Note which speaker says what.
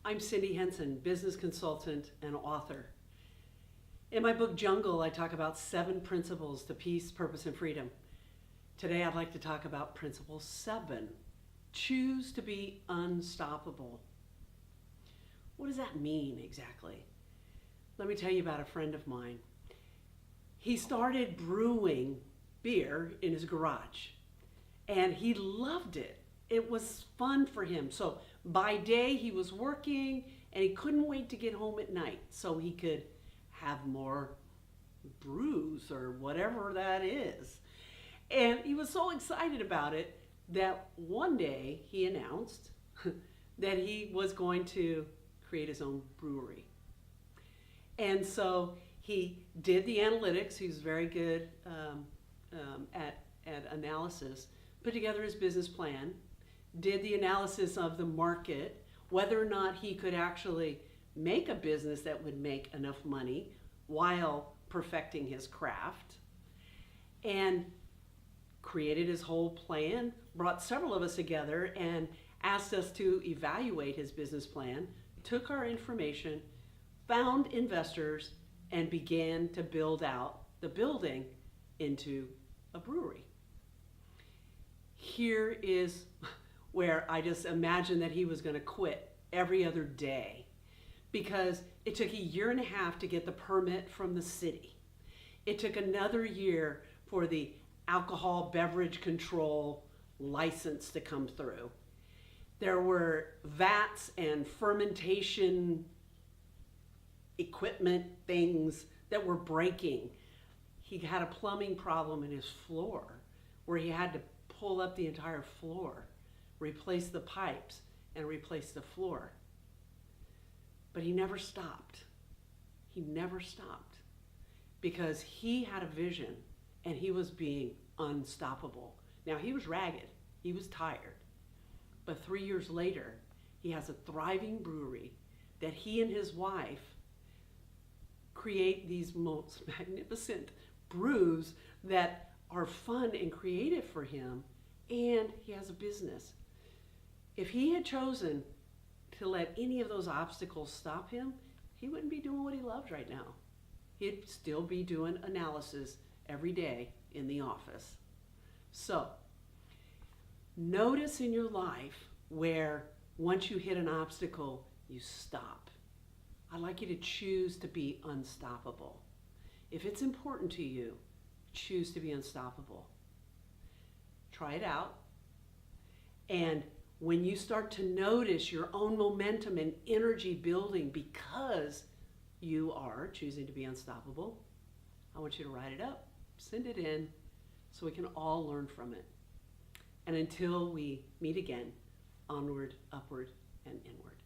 Speaker 1: I'm Cindy Henson, business consultant and author. In my book Jungle, I talk about 7 principles to peace, purpose, and freedom. Today, I'd like to talk about principle 7. Choose to be unstoppable. What does that mean exactly? Let me tell you about a friend of mine. He started brewing beer in his garage, and he loved it. It was fun for him. So by day he was working, and he couldn't wait to get home at night so he could have more brews or whatever that is. And he was so excited about it that one day he announced that he was going to create his own brewery. And so he did the analytics. He was very good at analysis, put together his business plan, did the analysis of the market, whether or not he could actually make a business that would make enough money while perfecting his craft, and created his whole plan, brought several of us together and asked us to evaluate his business plan, took our information, found investors, and began to build out the building into a brewery. Here is where I just imagined that he was going to quit every other day, because it took 1.5 years to get the permit from the city. It took another year for the alcohol beverage control license to come through. There were vats and fermentation equipment things that were breaking. He had a plumbing problem in his floor where he had to pull up the entire floor, replace the pipes, and replace the floor. But he never stopped. He never stopped because he had a vision and he was being unstoppable. Now, he was ragged, he was tired, but 3 years later, he has a thriving brewery that he and his wife create these most magnificent brews that are fun and creative for him, and he has a business. If he had chosen to let any of those obstacles stop him, he wouldn't be doing what he loves right now. He'd still be doing analysis every day in the office. So, notice in your life where once you hit an obstacle, you stop. I'd like you to choose to be unstoppable. If it's important to you, choose to be unstoppable. Try it out. And when you start to notice your own momentum and energy building because you are choosing to be unstoppable, I want you to write it up, send it in, so we can all learn from it. And until we meet again, onward, upward, and inward.